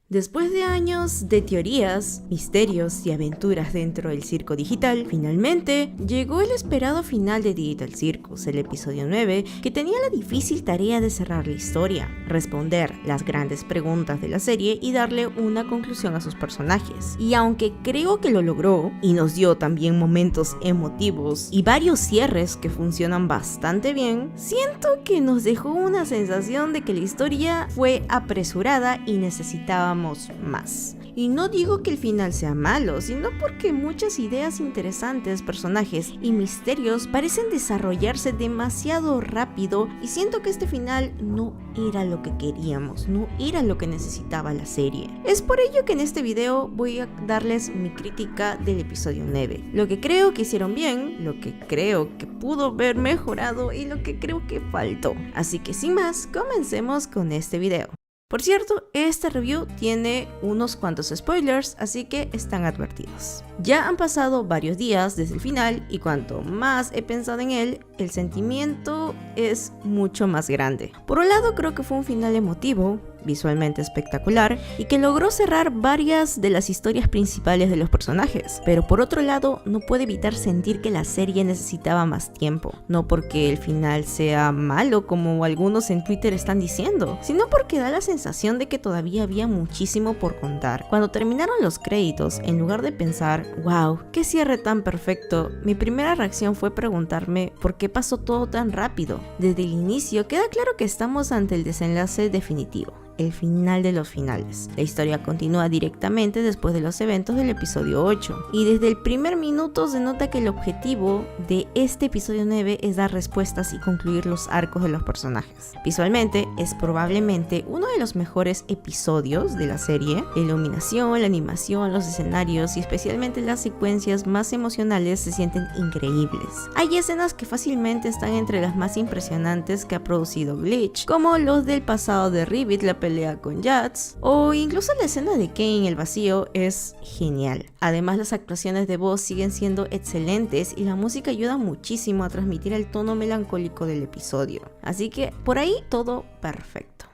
Después de años de teorías, misterios y aventuras dentro del circo digital, finalmente llegó el esperado final de Digital Circus, el episodio 9, que tenía la difícil tarea de cerrar la historia, responder las grandes preguntas de la serie y darle una conclusión a sus personajes. Y aunque creo que lo logró, y nos dio también momentos emotivos y varios cierres que funcionan bastante bien, siento que nos dejó una sensación de que la historia fue apresurada y necesitábamos más. Y no digo que el final sea malo, sino porque muchas ideas interesantes, personajes y misterios parecen desarrollarse demasiado rápido y siento que este final no era lo que queríamos, no era lo que necesitaba la serie. Es por ello que en este video voy a darles mi crítica del episodio 9. Lo que creo que hicieron bien, lo que creo que pudo haber mejorado y lo que creo que faltó. Así que sin más, comencemos con este video. Por cierto, este review tiene unos cuantos spoilers, así que están advertidos. Ya han pasado varios días desde el final y cuanto más he pensado en él, el sentimiento es mucho más grande. Por un lado, creo que fue un final emotivo, visualmente espectacular y que logró cerrar varias de las historias principales de los personajes, pero por otro lado no puedo evitar sentir que la serie necesitaba más tiempo, no porque el final sea malo como algunos en Twitter están diciendo, sino porque da la sensación de que todavía había muchísimo por contar. Cuando terminaron los créditos, en lugar de pensar, wow, qué cierre tan perfecto, mi primera reacción fue preguntarme por qué pasó todo tan rápido. Desde el inicio queda claro que estamos ante el desenlace definitivo, el final de los finales. La historia continúa directamente después de los eventos del episodio 8 y desde el primer minuto se nota que el objetivo de este episodio 9 es dar respuestas y concluir los arcos de los personajes. Visualmente es probablemente uno de los mejores episodios de la serie. La iluminación, la animación, los escenarios y especialmente las secuencias más emocionales se sienten increíbles. Hay escenas que fácilmente están entre las más impresionantes que ha producido Glitch, como los del pasado de Ribbit, la pelea con Jax, o incluso la escena de Kane en el vacío es genial. Además, las actuaciones de voz siguen siendo excelentes y la música ayuda muchísimo a transmitir el tono melancólico del episodio. Así que por ahí todo perfecto.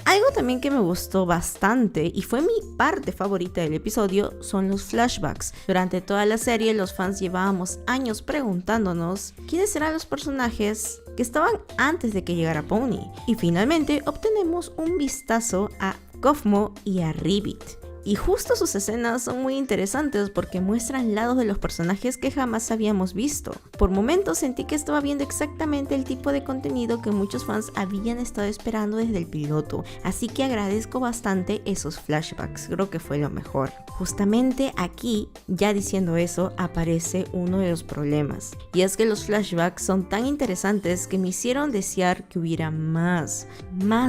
Algo también que me gustó bastante y fue mi parte favorita del episodio son los flashbacks. Durante toda la serie los fans llevábamos años preguntándonos quiénes eran los personajes que estaban antes de que llegara Pony. Y finalmente obtenemos un vistazo a Cosmo y a Ribbit. Y justo sus escenas son muy interesantes porque muestran lados de los personajes que jamás habíamos visto. Por momentos sentí que estaba viendo exactamente el tipo de contenido que muchos fans habían estado esperando desde el piloto, así que agradezco bastante esos flashbacks, creo que fue lo mejor. Justamente aquí, ya diciendo eso, aparece uno de los problemas, y es que los flashbacks son tan interesantes que me hicieron desear que hubiera más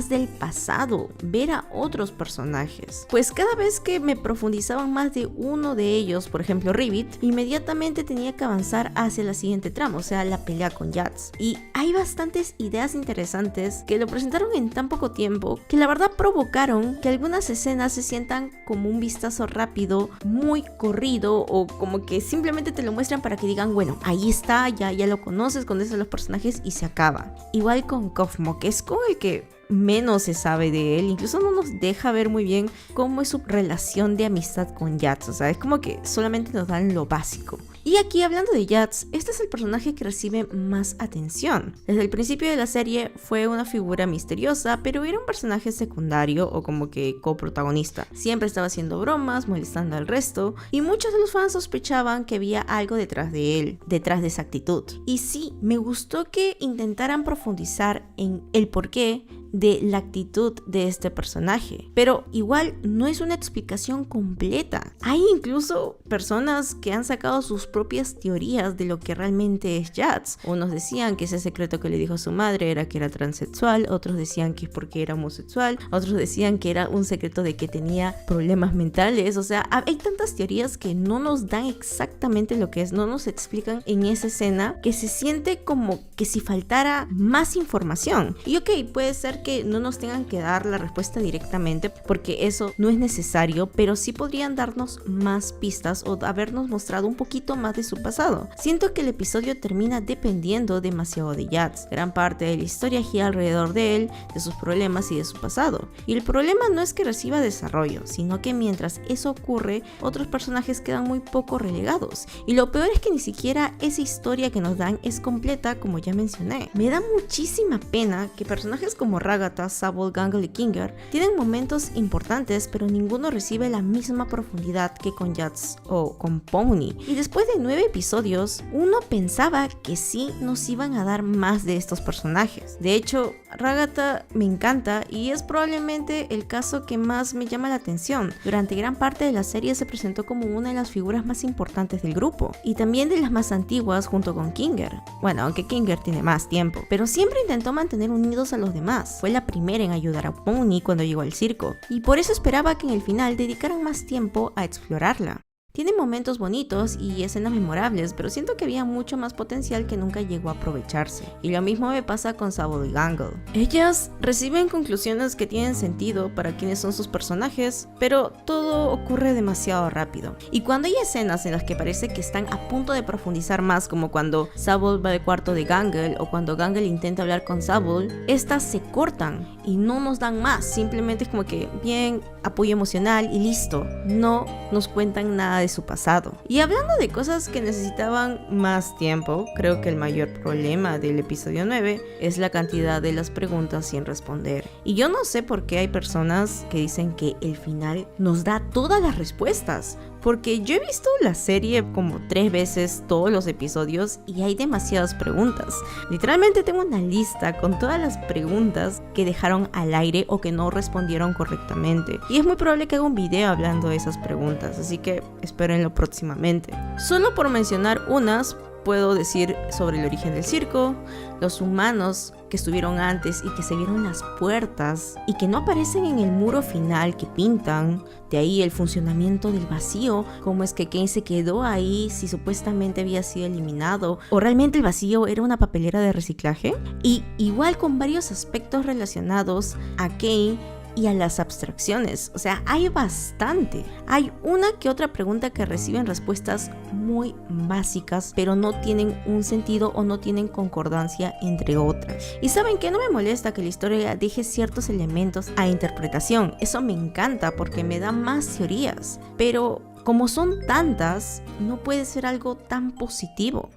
del pasado, ver a otros personajes. Pues cada vez que me profundizaban más de uno de ellos, por ejemplo Ribbit, inmediatamente tenía que avanzar hacia la siguiente trama, o sea, la pelea con Jax. Y hay bastantes ideas interesantes que lo presentaron en tan poco tiempo que la verdad provocaron que algunas escenas se sientan como un vistazo rápido, muy corrido, o como que simplemente te lo muestran para que digan, bueno, ahí está, ya lo conoces a los personajes y se acaba. Igual con Cosmo, que es con el que menos se sabe de él, incluso no nos deja ver muy bien cómo es su relación de amistad con Jax, o sea, es como que solamente nos dan lo básico. Y aquí hablando de Jax, este es el personaje que recibe más atención. Desde el principio de la serie fue una figura misteriosa, pero era un personaje secundario o como que coprotagonista. Siempre estaba haciendo bromas, molestando al resto, y muchos de los fans sospechaban que había algo detrás de él, detrás de esa actitud. Y sí, me gustó que intentaran profundizar en el porqué de la actitud de este personaje, pero igual no es una explicación completa. Hay incluso personas que han sacado sus propias teorías de lo que realmente es Jax. Unos decían que ese secreto que le dijo a su madre era que era transexual, otros decían que es porque era homosexual, otros decían que era un secreto de que tenía problemas mentales. O sea, hay tantas teorías que no nos dan exactamente lo que es, no nos explican en esa escena, que se siente como que si faltara más información. Y ok, puede ser ser que no nos tengan que dar la respuesta directamente, porque eso no es necesario, pero sí podrían darnos más pistas o habernos mostrado un poquito más de su pasado. Siento que el episodio termina dependiendo demasiado de Jax. Gran parte de la historia gira alrededor de él, de sus problemas y de su pasado. Y el problema no es que reciba desarrollo, sino que mientras eso ocurre, otros personajes quedan muy poco relegados. Y lo peor es que ni siquiera esa historia que nos dan es completa, como ya mencioné. Me da muchísima pena que personajes como Ragatha, Sable, Gangle y Kinger tienen momentos importantes, pero ninguno recibe la misma profundidad que con Jax o con Pony. Y después de 9 episodios, uno pensaba que sí nos iban a dar más de estos personajes. De hecho, Ragatha me encanta y es probablemente el caso que más me llama la atención. Durante gran parte de la serie se presentó como una de las figuras más importantes del grupo y también de las más antiguas junto con Kinger. Bueno, aunque Kinger tiene más tiempo, pero siempre intentó mantener unidos a los demás. Fue la primera en ayudar a Pony cuando llegó al circo y por eso esperaba que en el final dedicaran más tiempo a explorarla. Tiene momentos bonitos y escenas memorables, pero siento que había mucho más potencial que nunca llegó a aprovecharse. Y lo mismo me pasa con Sable y Gangle. Ellas reciben conclusiones que tienen sentido para quienes son sus personajes, pero todo ocurre demasiado rápido. Y cuando hay escenas en las que parece que están a punto de profundizar más, como cuando Sable va al cuarto de Gangle o cuando Gangle intenta hablar con Sable, estas se cortan y no nos dan más. Simplemente es como que bien, apoyo emocional y listo. No nos cuentan nada de su pasado. Y hablando de cosas que necesitaban más tiempo, creo que el mayor problema del episodio 9 es la cantidad de las preguntas sin responder. Y yo no sé por qué hay personas que dicen que el final nos da todas las respuestas, porque yo he visto la serie como 3 veces todos los episodios y hay demasiadas preguntas. Literalmente tengo una lista con todas las preguntas que dejaron al aire o que no respondieron correctamente. Y es muy probable que haga un video hablando de esas preguntas, así que espérenlo próximamente. Solo por mencionar unas, puedo decir sobre el origen del circo, los humanos que estuvieron antes y que se vieron las puertas y que no aparecen en el muro final que pintan, de ahí el funcionamiento del vacío, cómo es que Kane se quedó ahí si supuestamente había sido eliminado, o realmente el vacío era una papelera de reciclaje, y igual con varios aspectos relacionados a Kane y a las abstracciones. O sea, hay bastante. Hay una que otra pregunta que reciben respuestas muy básicas, pero no tienen un sentido o no tienen concordancia entre otras. Y ¿saben qué? No me molesta que la historia deje ciertos elementos a interpretación. Eso me encanta porque me da más teorías. Pero como son tantas, no puede ser algo tan positivo.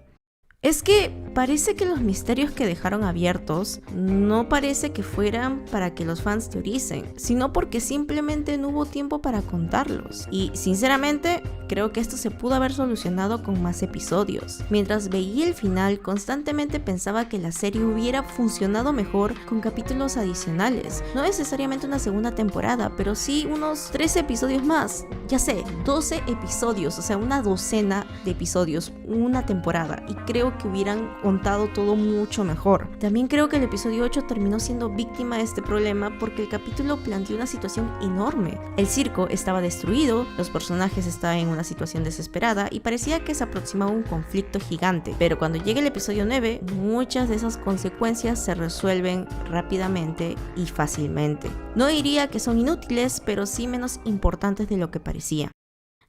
Es que parece que los misterios que dejaron abiertos no parece que fueran para que los fans teoricen, sino porque simplemente no hubo tiempo para contarlos. Y sinceramente, creo que esto se pudo haber solucionado con más episodios. Mientras veía el final, constantemente pensaba que la serie hubiera funcionado mejor con capítulos adicionales. No necesariamente una segunda temporada, pero sí unos 13 episodios más. Ya sé, 12 episodios, o sea, una docena de episodios, una temporada. Y creo que hubieran contado todo mucho mejor. También creo que el episodio 8 terminó siendo víctima de este problema porque el capítulo planteó una situación enorme. El circo estaba destruido, los personajes estaban en una situación desesperada y parecía que se aproximaba un conflicto gigante. Pero cuando llega el episodio 9, muchas de esas consecuencias se resuelven rápidamente y fácilmente. No diría que son inútiles, pero sí menos importantes de lo que parecía.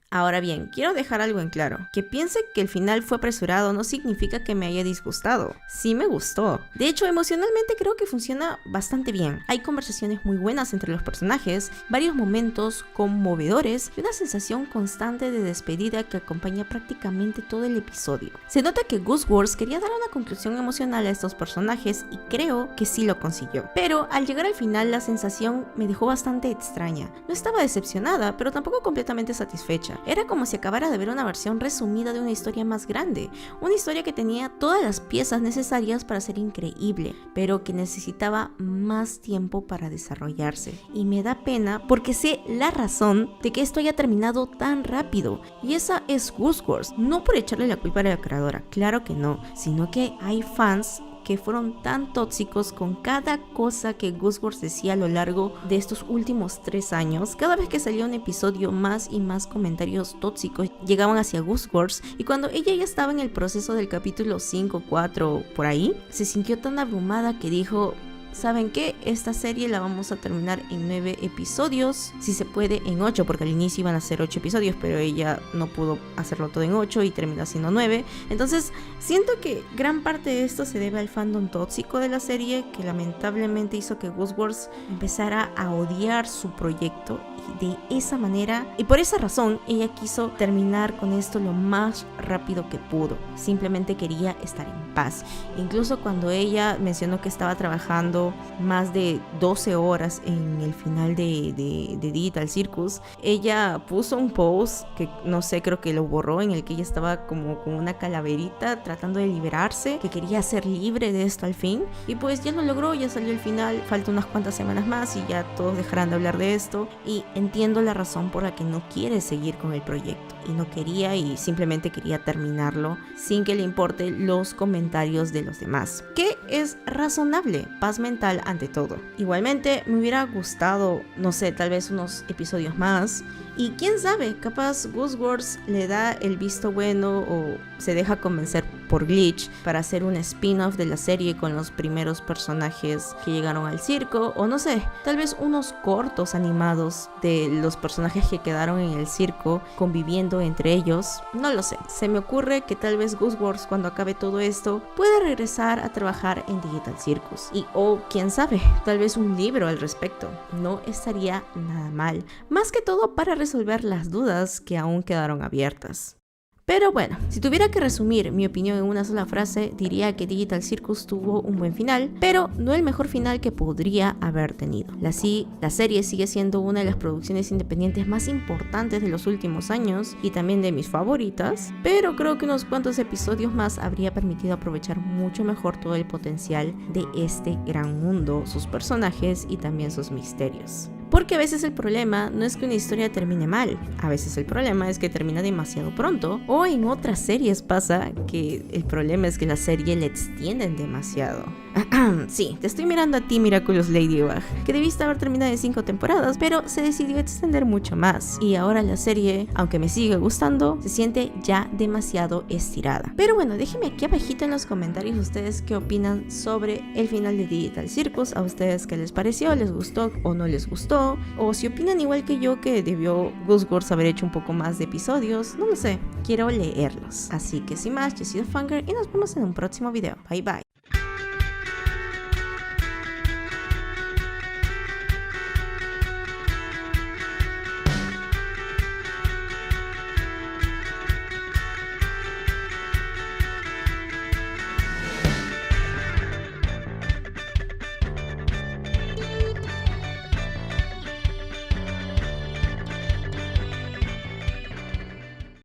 Ahora bien, quiero dejar algo en claro. Que piense que el final fue apresurado no significa que me haya disgustado. Sí me gustó. De hecho, emocionalmente creo que funciona bastante bien. Hay conversaciones muy buenas entre los personajes, varios momentos conmovedores y una sensación constante de despedida que acompaña prácticamente todo el episodio. Se nota que Gus Wars quería dar una conclusión emocional a estos personajes y creo que sí lo consiguió. Pero al llegar al final la sensación me dejó bastante extraña. No estaba decepcionada, pero tampoco completamente satisfecha. Era como si acabara de ver una versión resumida de una historia más grande, una historia que tenía todas las piezas necesarias para ser increíble, pero que necesitaba más tiempo para desarrollarse. Y me da pena porque sé la razón de que esto haya terminado tan rápido, y esa es Gus Wars. No por echarle la culpa a la creadora, claro que no, sino que hay fans que fueron tan tóxicos con cada cosa que Gus Wars decía a lo largo de estos últimos 3 años. Cada vez que salía un episodio, más y más comentarios tóxicos llegaban hacia Gus Wars, y cuando ella ya estaba en el proceso del capítulo 5, 4, por ahí, se sintió tan abrumada que dijo: ¿saben qué? Esta serie la vamos a terminar en 9 episodios, si se puede en 8, porque al inicio iban a ser 8 episodios, pero ella no pudo hacerlo todo en 8 y terminó siendo 9. Entonces siento que gran parte de esto se debe al fandom tóxico de la serie, que lamentablemente hizo que Ghost Wars empezara a odiar su proyecto de esa manera, y por esa razón ella quiso terminar con esto lo más rápido que pudo. Simplemente quería estar en paz. Incluso cuando ella mencionó que estaba trabajando más de 12 horas en el final de Digital Circus, ella puso un post que no sé, creo que lo borró, en el que ella estaba como con una calaverita tratando de liberarse, que quería ser libre de esto al fin, y pues ya lo logró, ya salió el final. Falta unas cuantas semanas más y ya todos dejarán de hablar de esto, y entiendo la razón por la que no quiere seguir con el proyecto, y no quería, y simplemente quería terminarlo sin que le importe los comentarios de los demás, que es razonable. Paz mental ante todo. Igualmente me hubiera gustado, no sé, tal vez unos episodios más, y quién sabe, capaz Ghost Wars le da el visto bueno o se deja convencer por Glitch para hacer un spin-off de la serie con los primeros personajes que llegaron al circo, o no sé, tal vez unos cortos animados de los personajes que quedaron en el circo conviviendo entre ellos. No lo sé, se me ocurre que tal vez Ghost Wars, cuando acabe todo esto, pueda regresar a trabajar en Digital Circus, y o quién sabe, tal vez un libro al respecto. No estaría nada mal, más que todo para resolver las dudas que aún quedaron abiertas. Pero bueno, si tuviera que resumir mi opinión en una sola frase, diría que Digital Circus tuvo un buen final, pero no el mejor final que podría haber tenido. La serie sigue siendo una de las producciones independientes más importantes de los últimos años y también de mis favoritas, pero creo que unos cuantos episodios más habría permitido aprovechar mucho mejor todo el potencial de este gran mundo, sus personajes y también sus misterios. Porque a veces el problema no es que una historia termine mal, a veces el problema es que termina demasiado pronto, o en otras series pasa que el problema es que la serie la extienden demasiado. Sí, te estoy mirando a ti, Miraculous Ladybug, que debiste haber terminado en 5 temporadas, pero se decidió extender mucho más, y ahora la serie, aunque me sigue gustando, se siente ya demasiado estirada. Pero bueno, déjenme aquí abajito en los comentarios ustedes qué opinan sobre el final de Digital Circus, a ustedes qué les pareció, les gustó o no les gustó, o si opinan igual que yo que debió Ghost Wars haber hecho un poco más de episodios, no lo sé, quiero leerlos. Así que sin más, yo he sido Fangirl y nos vemos en un próximo video. Bye bye.